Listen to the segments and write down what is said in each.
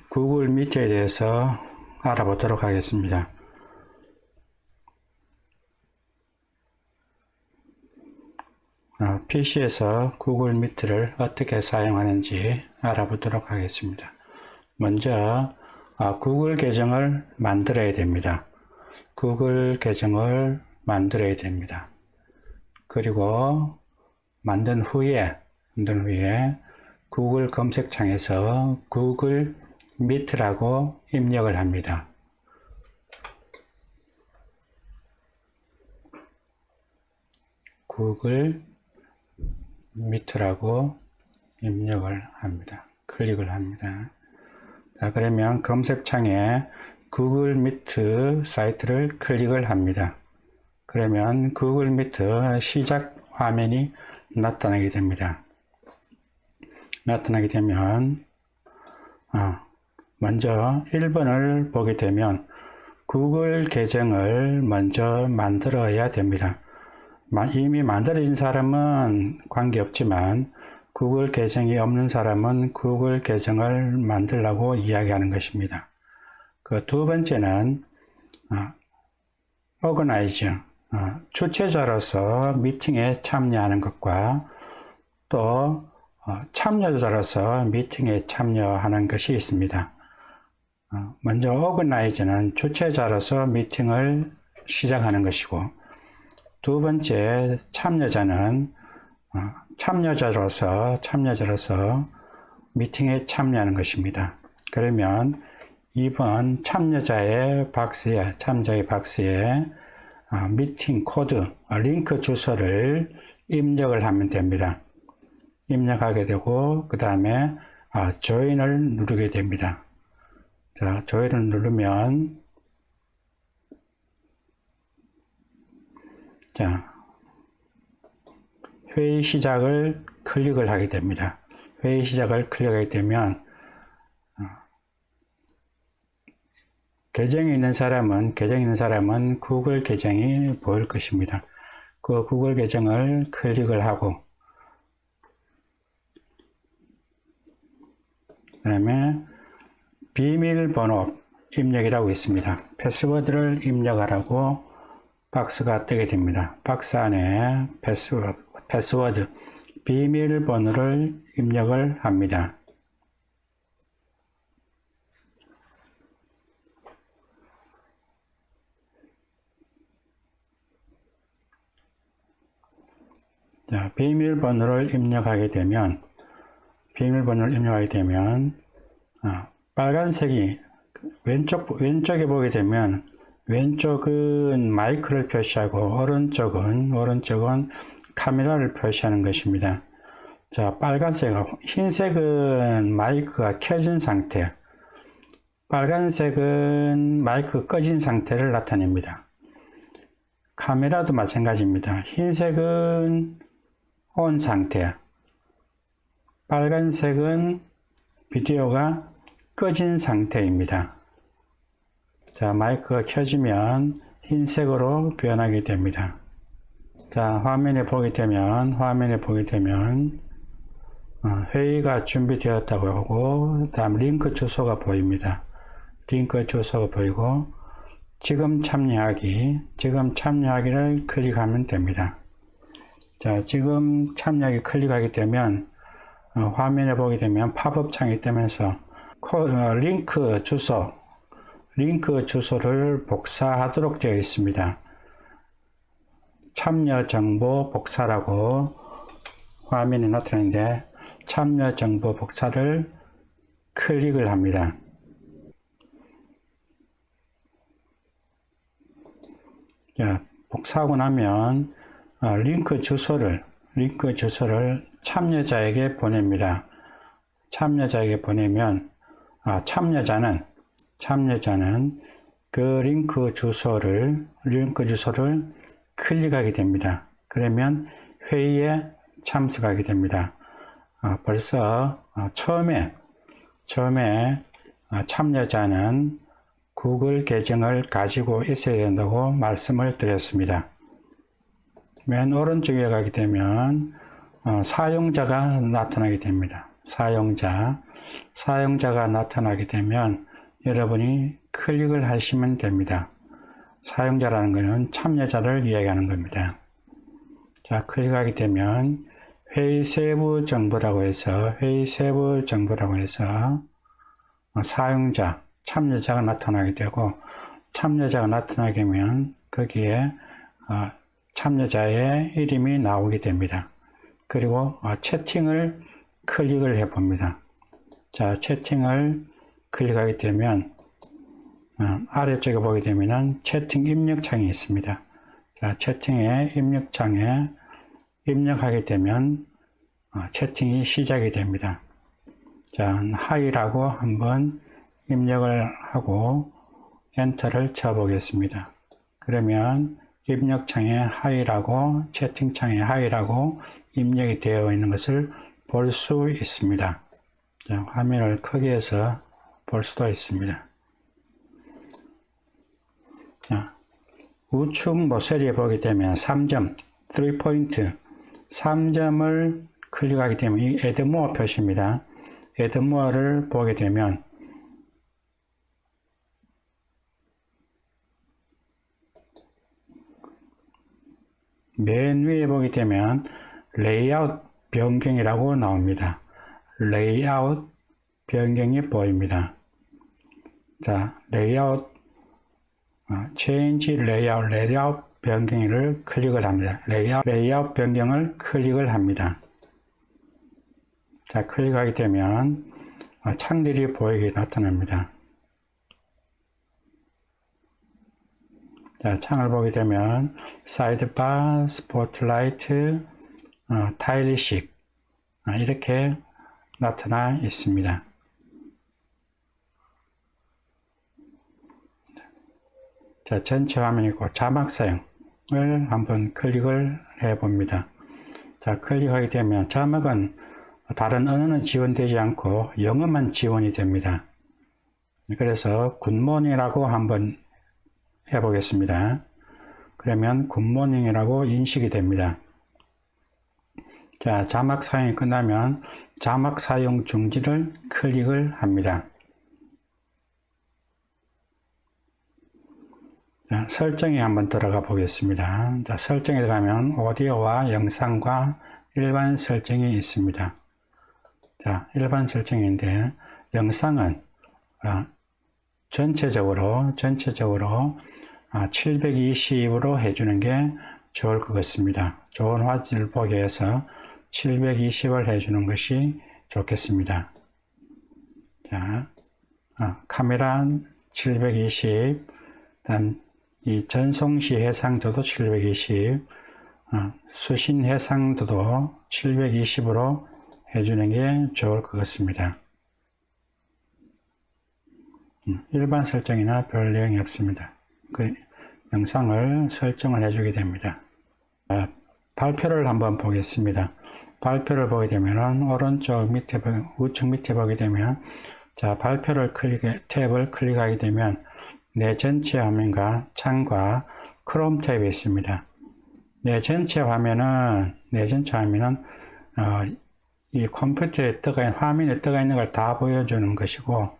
구글 미트에 대해서 알아보도록 하겠습니다. PC에서 구글 미트를 어떻게 사용하는지 알아보도록 하겠습니다. 먼저 구글 계정을 만들어야 됩니다. 구글 계정을 만들어야 됩니다. 그리고 만든 후에 구글 검색창에서 구글 미트라고 입력을 합니다. 구글 미트라고 입력을 합니다. 클릭을 합니다. 자, 그러면 검색창에 구글 미트 사이트를 클릭을 합니다. 그러면 구글 미트 시작 화면이 나타나게 됩니다. 나타나게 되면 먼저 1번을 보게 되면 구글 계정을 먼저 만들어야 됩니다. 이미 만들어진 사람은 관계없지만 구글 계정이 없는 사람은 구글 계정을 만들라고 이야기하는 것입니다. 그 두 번째는 organize, 주최자로서 미팅에 참여하는 것과 또 참여자로서 미팅에 참여하는 것이 있습니다. 먼저 organize는 주최자로서 미팅을 시작하는 것이고, 두 번째 참여자는 참여자로서 미팅에 참여하는 것입니다. 그러면 2번 참여자의 박스에 미팅 코드, 링크 주소를 입력을 하면 됩니다. 입력하게 되고 그 다음에 조인을 누르게 됩니다. 자, 조인을 누르면 회의 시작을 클릭을 하게 됩니다. 회의 시작을 클릭하게 되면 계정이 있는 사람은 구글 계정이 보일 것입니다. 그 구글 계정을 클릭을 하고 그 다음에 비밀번호 입력이라고 있습니다. 패스워드를 입력하라고 박스가 뜨게 됩니다. 박스 안에 패스워드, 비밀번호를 입력을 합니다. 자, 비밀번호를 입력하게 되면 빨간색이 왼쪽에 보게 되면 왼쪽은 마이크를 표시하고 오른쪽은 카메라를 표시하는 것입니다. 자, 흰색은 마이크가 켜진 상태, 빨간색은 마이크 꺼진 상태를 나타냅니다. 카메라도 마찬가지입니다. 흰색은 온 상태, 빨간색은 비디오가 꺼진 상태입니다. 자, 마이크가 켜지면 흰색으로 변하게 됩니다. 자, 화면에 보게 되면 회의가 준비되었다고 하고 다음 링크 주소가 보입니다. 링크 주소가 보이고 지금 참여하기를 클릭하면 됩니다. 자, 지금 참여하기 클릭하게 되면 화면에 보게 되면 팝업 창이 뜨면서 링크 주소를 복사하도록 되어 있습니다. 참여 정보 복사라고 화면에 나타나는데 참여 정보 복사를 클릭을 합니다. 자, 복사하고 나면 링크 주소를 참여자에게 보냅니다. 참여자에게 보내면 참여자는 그 링크 주소를 클릭하게 됩니다. 그러면 회의에 참석하게 됩니다. 벌써 처음에 참여자는 구글 계정을 가지고 있어야 된다고 말씀을 드렸습니다. 맨 오른쪽에 가게 되면 사용자가 나타나게 됩니다. 사용자, 사용자가 나타나게 되면 여러분이 클릭을 하시면 됩니다. 사용자라는 것은 참여자를 이야기하는 겁니다. 자, 클릭하게 되면 회의 세부 정보라고 해서 사용자, 참여자가 나타나게 되고, 참여자가 나타나게 되면 거기에 참여자의 이름이 나오게 됩니다. 그리고 채팅을 클릭을 해 봅니다. 자, 채팅을 클릭하게 되면 아래쪽에 보게 되면 채팅 입력창이 있습니다. 자, 채팅의 입력창에 입력하게 되면 채팅이 시작이 됩니다. 자, 하이라고 한번 입력을 하고 엔터를 쳐 보겠습니다. 그러면 입력창에 하이라고, 채팅창에 하이라고 입력이 되어 있는 것을 볼 수 있습니다. 자, 화면을 크게 해서 볼 수도 있습니다. 자, 우측 모서리에 보게 되면 3점, 3포인트, 3점을 클릭하게 되면 이 Add More 표시입니다. Add More를 보게 되면 맨 위에 보게 되면 레이아웃 변경이라고 나옵니다. 레이아웃 변경이 보입니다. 자, 레이아웃 Change 레이아웃, 레이아웃 변경을 클릭을 합니다. 레이아웃 변경을 클릭을 합니다. 자, 클릭하게 되면 창들이 보이게 나타납니다. 자, 창을 보게 되면 사이드바, 스포트라이트, 타일식 이렇게 나타나 있습니다. 자, 전체 화면이고 자막 사용을 한번 클릭을 해 봅니다. 자, 클릭하게 되면 자막은 다른 언어는 지원되지 않고 영어만 지원이 됩니다. 그래서 굿모닝이라고 한번 해 보겠습니다. 그러면 굿모닝이라고 인식이 됩니다. 자, 자막 사용이 끝나면 자막 사용 중지를 클릭을 합니다. 자, 설정에 한번 들어가 보겠습니다. 자, 설정에 들어가면 오디오와 영상과 일반 설정이 있습니다. 자, 일반 설정인데 영상은 전체적으로 720으로 해주는 게 좋을 것 같습니다. 좋은 화질을 보기 위해서 720을 해주는 것이 좋겠습니다. 자, 카메라 720, 다음 이 전송시 해상도도 720, 수신 해상도도 720으로 해주는 게 좋을 것 같습니다. 일반 설정이나 별 내용이 없습니다. 그 영상을 설정을 해주게 됩니다. 발표를 한번 보겠습니다. 발표를 보게 되면 오른쪽 밑에, 우측 밑에 보게 되면 자, 발표를 탭을 클릭하게 되면 내 전체 화면과 창과 크롬 탭이 있습니다. 내 전체 화면은 이 컴퓨터에 화면에 떠가 있는 걸 다 보여주는 것이고,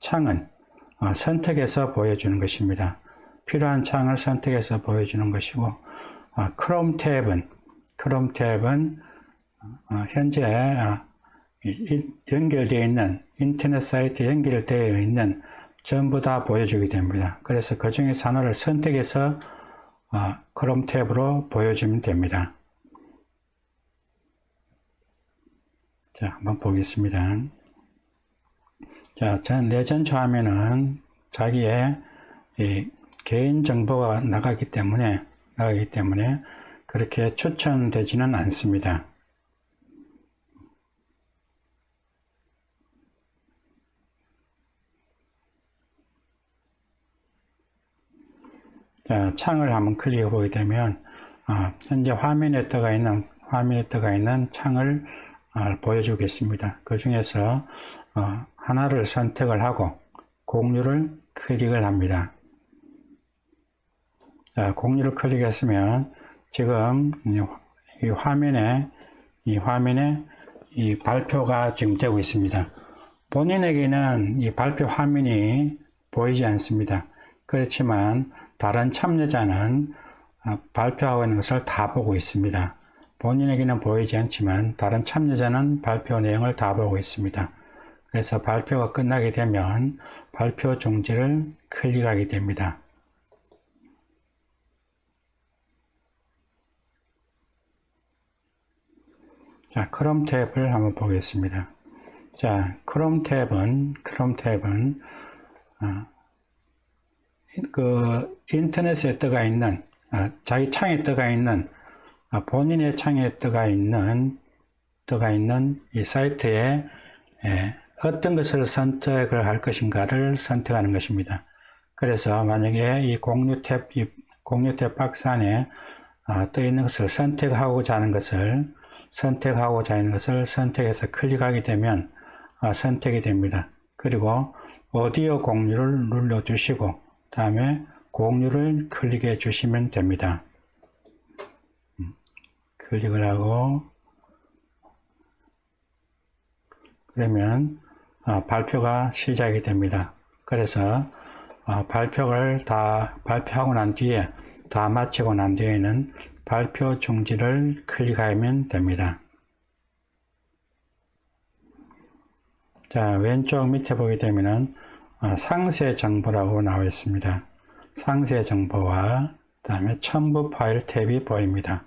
창은 선택해서 보여주는 것입니다. 필요한 창을 선택해서 보여주는 것이고, 크롬 탭은 현재 연결되어 있는 인터넷 사이트에 연결되어 있는 전부 다 보여주게 됩니다. 그래서 그 중에서 하나를 선택해서 크롬 탭으로 보여주면 됩니다. 자, 한번 보겠습니다. 자, 내 전체 화면은 자기의 개인 정보가 나가기 때문에 그렇게 추천되지는 않습니다. 자, 창을 한번 클릭해 보게 되면 현재 화면에 떠가 있는 창을 보여주겠습니다. 그 중에서 하나를 선택을 하고 공유를 클릭을 합니다. 자, 공유를 클릭했으면 지금 이 화면에 이 발표가 지금 되고 있습니다. 본인에게는 이 발표 화면이 보이지 않습니다. 그렇지만 다른 참여자는 발표하고 있는 것을 다 보고 있습니다. 본인에게는 보이지 않지만 다른 참여자는 발표 내용을 다 보고 있습니다. 그래서 발표가 끝나게 되면 발표 종지를 클릭하게 됩니다. 자, 크롬 탭을 한번 보겠습니다. 자, 크롬 탭은 그 인터넷에 떠가 있는 자기 창에 떠가 있는 본인의 창에 떠가 있는 이 사이트에 어떤 것을 선택을 할 것인가를 선택하는 것입니다. 그래서 만약에 이 공유 탭 박스 안에 떠 있는 것을 선택하고자 하는 것을 선택해서 클릭하게 되면 선택이 됩니다. 그리고 오디오 공유를 눌러주시고 다음에 공유를 클릭해 주시면 됩니다. 클릭을 하고 그러면 발표가 시작이 됩니다. 그래서 발표를 다 발표하고 난 뒤에 다 마치고 난 뒤에는 발표 중지를 클릭하면 됩니다. 자, 왼쪽 밑에 보게 되면은 상세 정보라고 나와 있습니다. 상세 정보와 그다음에 첨부 파일 탭이 보입니다.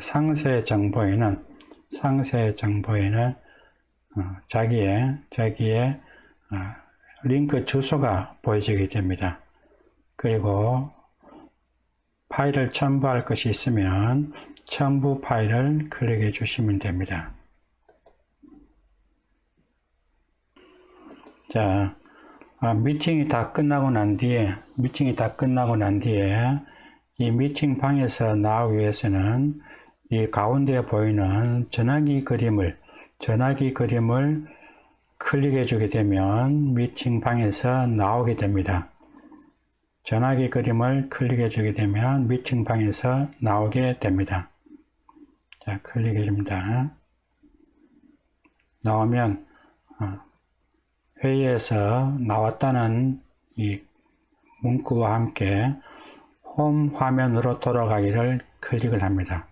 상세 정보에는 자기의 링크 주소가 보여지게 됩니다. 그리고 파일을 첨부할 것이 있으면 첨부 파일을 클릭해 주시면 됩니다. 자, 미팅이 다 끝나고 난 뒤에 이 미팅 방에서 나오기 위해서는 이 가운데에 보이는 전화기 그림을 클릭해 주게 되면 미팅 방에서 나오게 됩니다. 전화기 그림을 클릭해 주게 되면 미팅 방에서 나오게 됩니다. 자, 클릭해 줍니다. 나오면 회의에서 나왔다는 이 문구와 함께 홈 화면으로 돌아가기를 클릭을 합니다.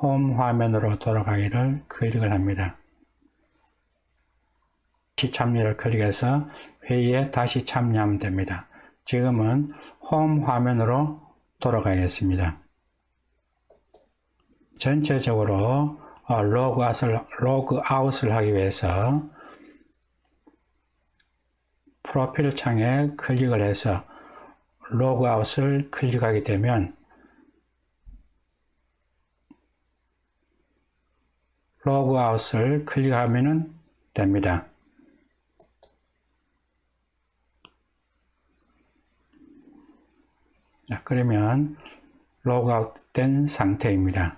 홈 화면으로 돌아가기를 클릭을 합니다. 다시 참여를 클릭해서 회의에 다시 참여하면 됩니다. 지금은 홈 화면으로 돌아가겠습니다. 전체적으로 로그아웃을 하기 위해서 프로필 창에 클릭을 해서 로그아웃을 클릭하게 되면 로그아웃을 클릭하면 됩니다. 자, 그러면 로그아웃 된 상태입니다.